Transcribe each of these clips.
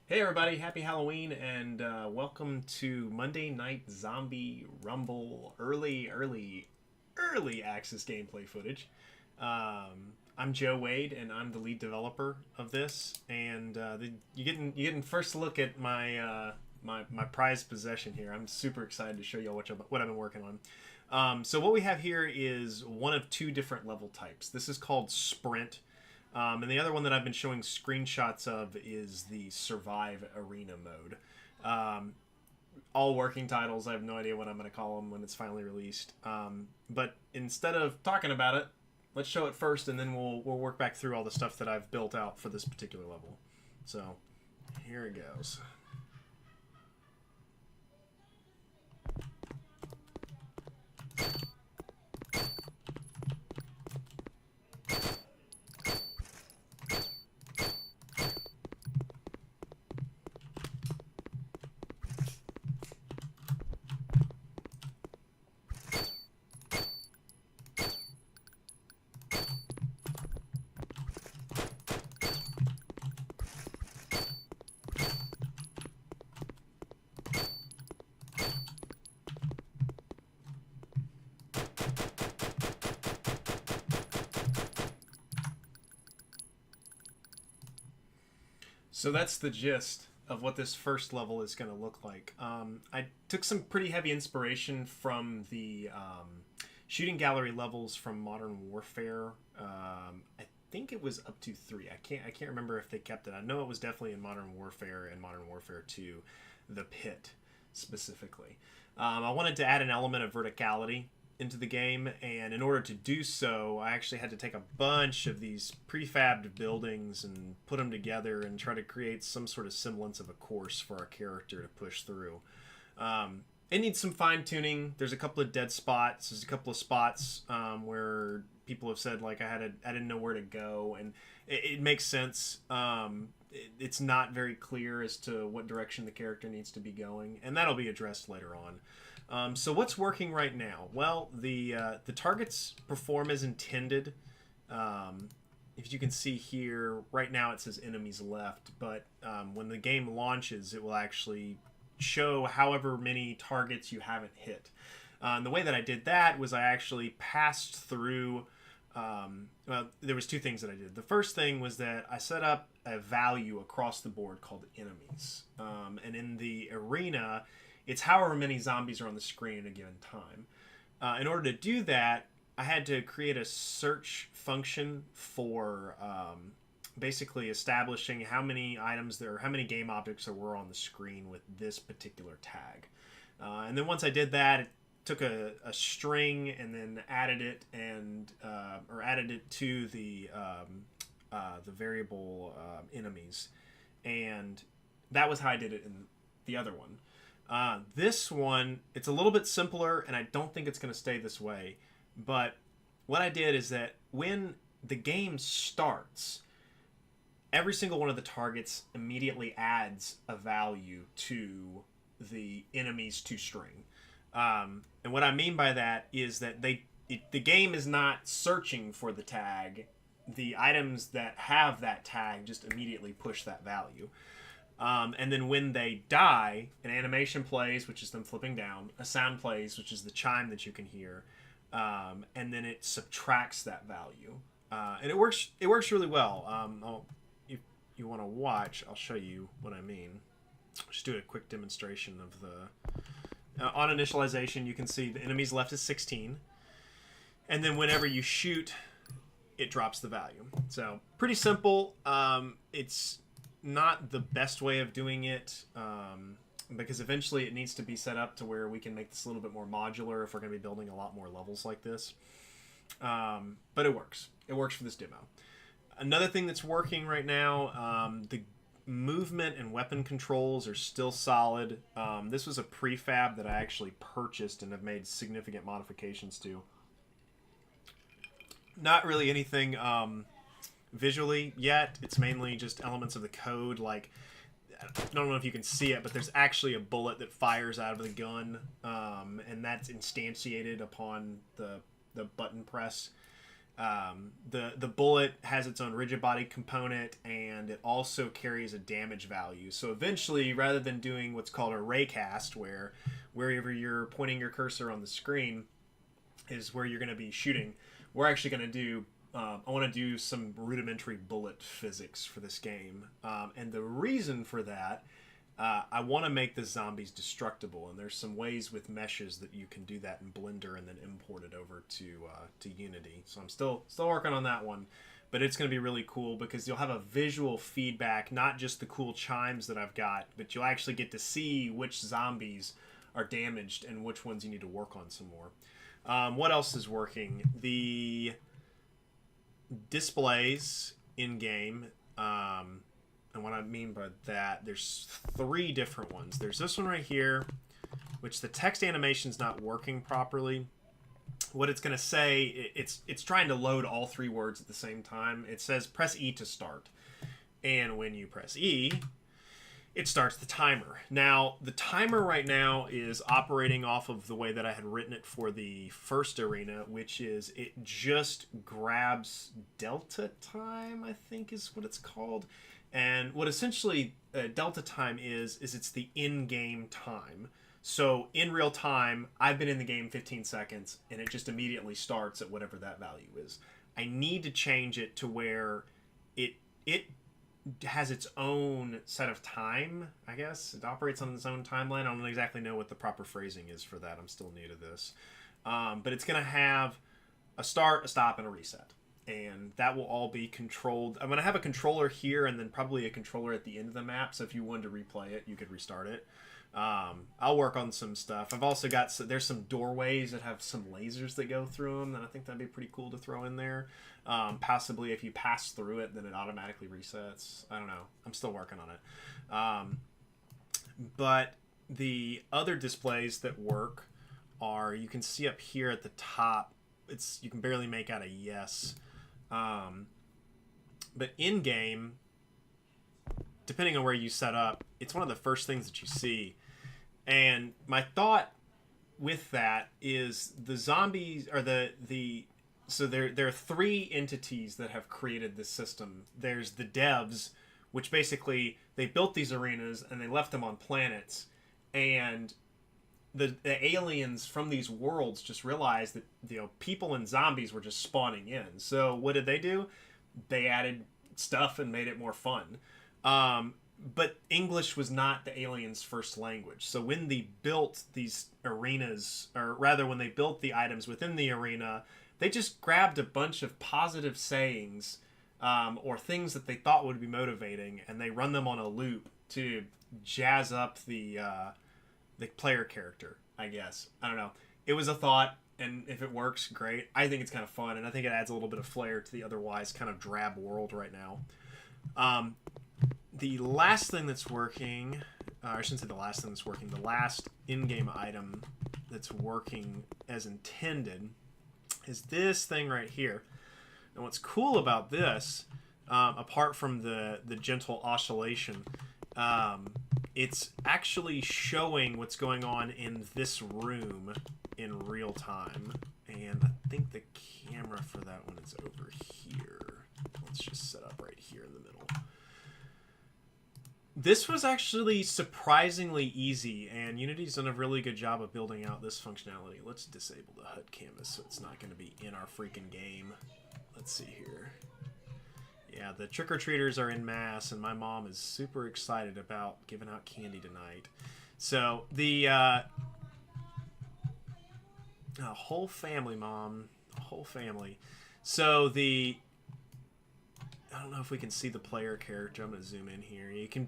Hey everybody, happy Halloween and welcome to Monday Night Zombie Rumble early access gameplay footage. I'm Joe Wade and I'm the lead developer of this. And you're getting first look at my prized possession here. I'm super excited to show you all what I've been working on. So what we have here is one of two different level types. This is called Sprint. And the other one that I've been showing screenshots of is the Survive Arena mode. Um, all working titles. I have no idea what I'm going to call them when it's finally released. But instead of talking about it, let's show it first, and then we'll work back through all the stuff that I've built out for this particular level. So here it goes. So that's the gist of what this first level is going to look like. I took some pretty heavy inspiration from the shooting gallery levels from Modern Warfare. I think it was up to 3. I can't remember if they kept it. I know it was definitely in Modern Warfare and Modern Warfare 2, the pit specifically. I wanted to add an element of verticality into the game, and in order to do so, I actually had to take a bunch of these prefabbed buildings and put them together and try to create some sort of semblance of a course for our character to push through. It needs some fine tuning. There's a couple of dead spots. There's a couple of spots where people have said like I didn't know where to go, and it makes sense. It's not very clear as to what direction the character needs to be going, and that'll be addressed later on. So what's working right now? Well, the targets perform as intended. If you can see here, right now it says enemies left, but when the game launches, it will actually show however many targets you haven't hit. And the way that I did that was I actually passed through. Well, there was two things that I did. The first thing was that I set up a value across the board called enemies, and in the arena, it's however many zombies are on the screen at a given time. In order to do that, I had to create a search function for basically establishing how many items there, how many game objects there were on the screen with this particular tag. And then once I did that, it took a string and then added it and or added it to the variable enemies, and that was how I did it in the other one. This one, it's a little bit simpler, and I don't think it's going to stay this way. But what I did is that when the game starts, every single one of the targets immediately adds a value to the enemy's to string. And what I mean by that is that the game is not searching for the tag. The items that have that tag just immediately push that value. And then when they die, an animation plays, which is them flipping down. A sound plays, which is the chime that you can hear, and then it subtracts that value. And it works. It works really well. If you want to watch, I'll show you what I mean. Just do a quick demonstration of the on initialization. You can see the enemies left is 16, and then whenever you shoot, it drops the value. So pretty simple. It's not the best way of doing it, because eventually it needs to be set up to where we can make this a little bit more modular if we're going to be building a lot more levels like this. But it works. It works for this demo. Another thing that's working right now, the movement and weapon controls are still solid. This was a prefab that I actually purchased and have made significant modifications to. Not really anything visually yet. It's mainly just elements of the code. Like, I don't know if you can see it, but there's actually a bullet that fires out of the gun, and that's instantiated upon the button press. The bullet has its own rigid body component, and it also carries a damage value. So eventually, rather than doing what's called a raycast, where wherever you're pointing your cursor on the screen is where you're going to be shooting, we're actually going to do I want to do some rudimentary bullet physics for this game. And the reason for that, I want to make the zombies destructible, and there's some ways with meshes that you can do that in Blender and then import it over to Unity. So I'm still working on that one, but it's going to be really cool because you'll have a visual feedback, not just the cool chimes that I've got, but you'll actually get to see which zombies are damaged and which ones you need to work on some more. What else is working? The displays in game, and what I mean by that, there's 3 different ones. There's this one right here, which the text animation's not working properly. What it's going to say, it's trying to load all 3 words at the same time. It says press E to start, and when you press E, it starts the timer. Now, the timer right now is operating off of the way that I had written it for the first arena, which is it just grabs delta time, I think is what it's called. And what essentially delta time is it's the in-game time. So in real time, I've been in the game 15 seconds, and it just immediately starts at whatever that value is. I need to change it to where it has its own set of time, I guess. It operates on its own timeline. I don't exactly know what the proper phrasing is for that. I'm still new to this. But it's going to have a start, a stop, and a reset. And that will all be controlled. I'm going to have a controller here and then probably a controller at the end of the map. So if you wanted to replay it, you could restart it. I'll work on some stuff. I've also got, there's some doorways that have some lasers that go through them, and I think that'd be pretty cool to throw in there. Possibly if you pass through it, then it automatically resets. I don't know. I'm still working on it. But the other displays that work are, you can see up here at the top, you can barely make out a yes. But in game, depending on where you set up, it's one of the first things that you see. And my thought with that is the zombies are so there are 3 entities that have created this system. There's the devs, which basically they built these arenas and they left them on planets, and the aliens from these worlds just realized that people and zombies were just spawning in. So what did they do? They added stuff and made it more fun. But English was not the aliens' first language. So when they built these arenas, or rather when they built the items within the arena, they just grabbed a bunch of positive sayings or things that they thought would be motivating, and they run them on a loop to jazz up the player character, I guess. I don't know. It was a thought, and if it works, great. I think it's kind of fun, and I think it adds a little bit of flair to the otherwise kind of drab world right now. The last thing that's working, I shouldn't say the last thing that's working, the last in-game item that's working as intended is this thing right here. And what's cool about this, apart from the gentle oscillation, it's actually showing what's going on in this room in real time. And I think the camera for that one is over here. Let's just set up right here in the middle. This was actually surprisingly easy, and Unity's done a really good job of building out this functionality. Let's disable the HUD canvas so it's not going to be in our freaking game. Let's see here. Yeah, the trick-or-treaters are in mass, and my mom is super excited about giving out candy tonight. So, the whole family, Mom. The whole family. So, I don't know if we can see the player character. I'm going to zoom in here. You can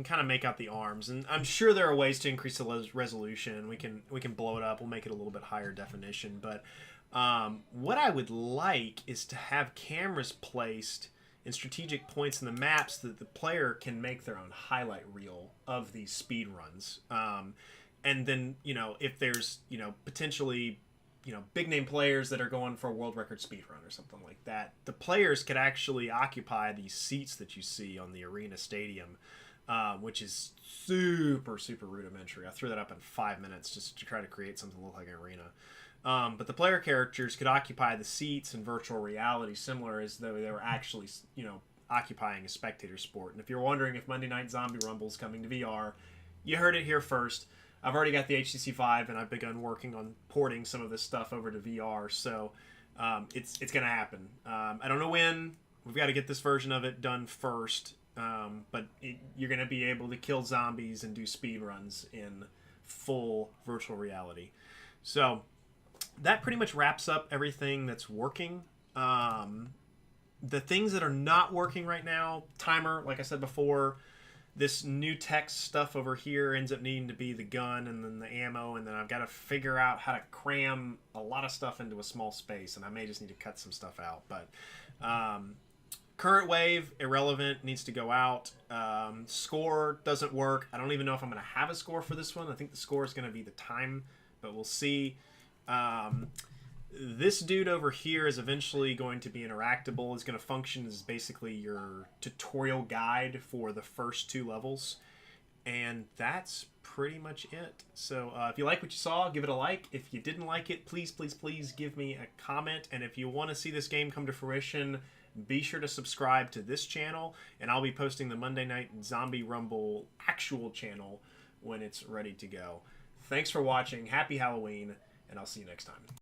kind of make out the arms, and I'm sure there are ways to increase the resolution. We can blow it up. We'll make it a little bit higher definition. But what I would like is to have cameras placed in strategic points in the map so that the player can make their own highlight reel of these speed runs. And then, if there's, potentially big name players that are going for a world record speed run or something like that, the players could actually occupy these seats that you see on the arena stadium, which is super, super rudimentary. I threw that up in 5 minutes just to try to create something that looked like an arena. But the player characters could occupy the seats in virtual reality, similar as though they were actually, occupying a spectator sport. And if you're wondering if Monday Night Zombie Rumble is coming to VR, you heard it here first. I've already got the HTC Vive, and I've begun working on porting some of this stuff over to VR. So it's going to happen. I don't know when. We've got to get this version of it done first. But you're going to be able to kill zombies and do speed runs in full virtual reality. So that pretty much wraps up everything that's working. The things that are not working right now, timer, like I said before, this new text stuff over here ends up needing to be the gun and then the ammo, and then I've got to figure out how to cram a lot of stuff into a small space, and I may just need to cut some stuff out. But current wave, irrelevant, needs to go out. Score doesn't work. I don't even know if I'm going to have a score for this one. I think the score is going to be the time, but we'll see. This dude over here is eventually going to be interactable. It's going to function as basically your tutorial guide for the first 2 levels. And that's pretty much it. So if you like what you saw, give it a like. If you didn't like it, please, please, please give me a comment. And if you want to see this game come to fruition, be sure to subscribe to this channel. And I'll be posting the Monday Night Zombie Rumble actual channel when it's ready to go. Thanks for watching. Happy Halloween. And I'll see you next time.